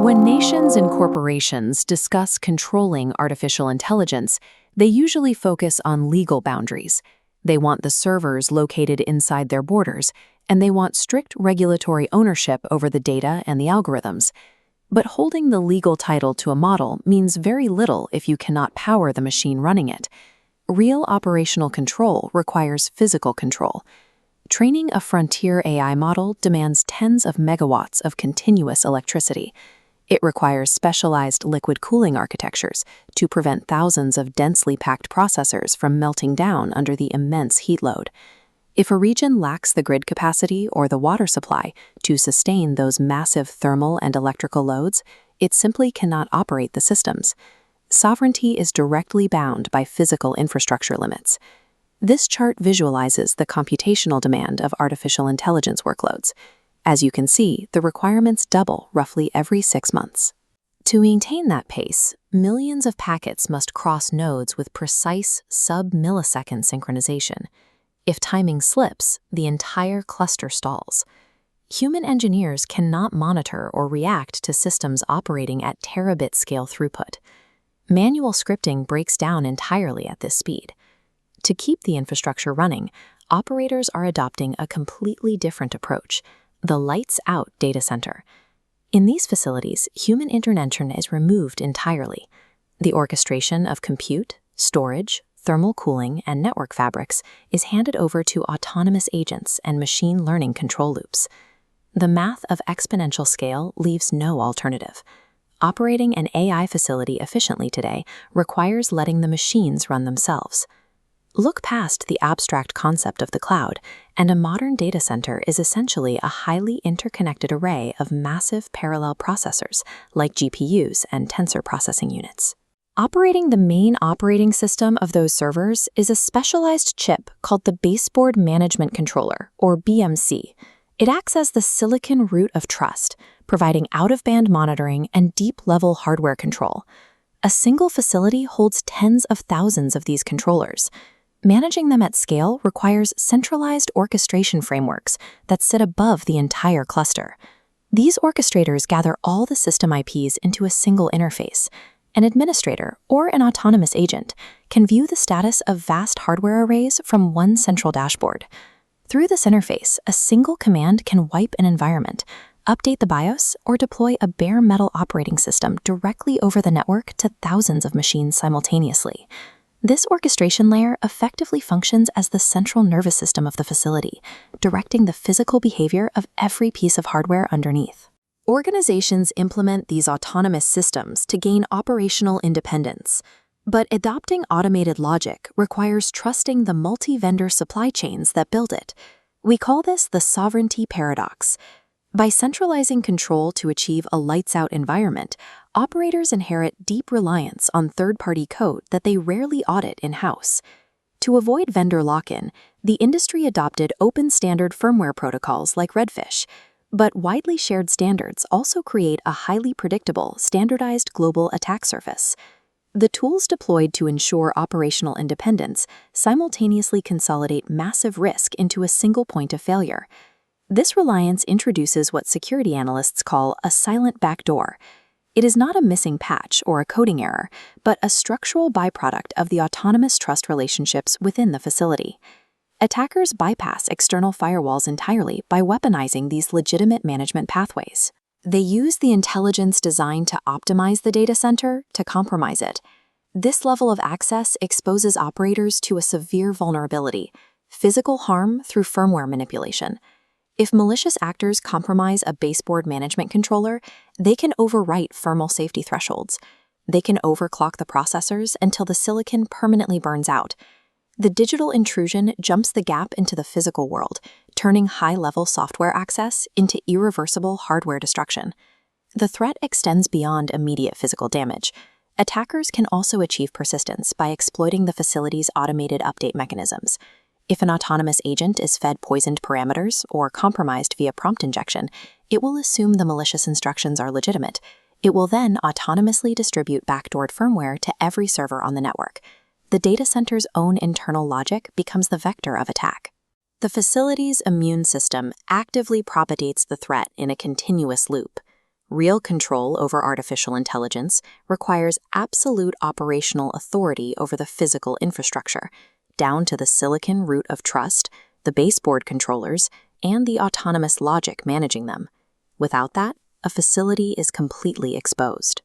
When nations and corporations discuss controlling artificial intelligence, they usually focus on legal boundaries. They want the servers located inside their borders, and they want strict regulatory ownership over the data and the algorithms. But holding the legal title to a model means very little if you cannot power the machine running it. Real operational control requires physical control. Training a frontier AI model demands tens of megawatts of continuous electricity. It requires specialized liquid cooling architectures to prevent thousands of densely packed processors from melting down under the immense heat load. If a region lacks the grid capacity or the water supply to sustain those massive thermal and electrical loads, it simply cannot operate the systems. Sovereignty is directly bound by physical infrastructure limits. This chart visualizes the computational demand of artificial intelligence workloads. As you can see, the requirements double roughly every 6 months. To maintain that pace, millions of packets must cross nodes with precise sub-millisecond synchronization. If timing slips, the entire cluster stalls. Human engineers cannot monitor or react to systems operating at terabit scale throughput. Manual scripting breaks down entirely at this speed. To keep the infrastructure running, operators are adopting a completely different approach: the lights-out data center. In these facilities, human intervention is removed entirely. The orchestration of compute, storage, thermal cooling, and network fabrics is handed over to autonomous agents and machine learning control loops. The math of exponential scale leaves no alternative. Operating an AI facility efficiently today requires letting the machines run themselves. Look past the abstract concept of the cloud, and a modern data center is essentially a highly interconnected array of massive parallel processors like GPUs and tensor processing units. Operating the main operating system of those servers is a specialized chip called the Baseboard Management Controller, or BMC. It acts as the silicon root of trust, providing out-of-band monitoring and deep-level hardware control. A single facility holds tens of thousands of these controllers. Managing them at scale requires centralized orchestration frameworks that sit above the entire cluster. These orchestrators gather all the system IPs into a single interface. An administrator or an autonomous agent can view the status of vast hardware arrays from one central dashboard. Through this interface, a single command can wipe an environment, update the BIOS, or deploy a bare metal operating system directly over the network to thousands of machines simultaneously. This orchestration layer effectively functions as the central nervous system of the facility, directing the physical behavior of every piece of hardware underneath. Organizations implement these autonomous systems to gain operational independence, but adopting automated logic requires trusting the multi-vendor supply chains that build it. We call this the sovereignty paradox. By centralizing control to achieve a lights-out environment, operators inherit deep reliance on third-party code that they rarely audit in-house. To avoid vendor lock-in, the industry adopted open standard firmware protocols like Redfish, but widely shared standards also create a highly predictable, standardized global attack surface. The tools deployed to ensure operational independence simultaneously consolidate massive risk into a single point of failure. This reliance introduces what security analysts call a silent backdoor. It is not a missing patch or a coding error, but a structural byproduct of the autonomous trust relationships within the facility. Attackers bypass external firewalls entirely by weaponizing these legitimate management pathways. They use the intelligence designed to optimize the data center to compromise it. This level of access exposes operators to a severe vulnerability: physical harm through firmware manipulation. If malicious actors compromise a baseboard management controller, they can overwrite thermal safety thresholds. They can overclock the processors until the silicon permanently burns out. The digital intrusion jumps the gap into the physical world, turning high-level software access into irreversible hardware destruction. The threat extends beyond immediate physical damage. Attackers can also achieve persistence by exploiting the facility's automated update mechanisms. If an autonomous agent is fed poisoned parameters or compromised via prompt injection, it will assume the malicious instructions are legitimate. It will then autonomously distribute backdoored firmware to every server on the network. The data center's own internal logic becomes the vector of attack. The facility's immune system actively propagates the threat in a continuous loop. Real control over artificial intelligence requires absolute operational authority over the physical infrastructure, down to the silicon root of trust, the baseboard controllers, and the autonomous logic managing them. Without that, a facility is completely exposed.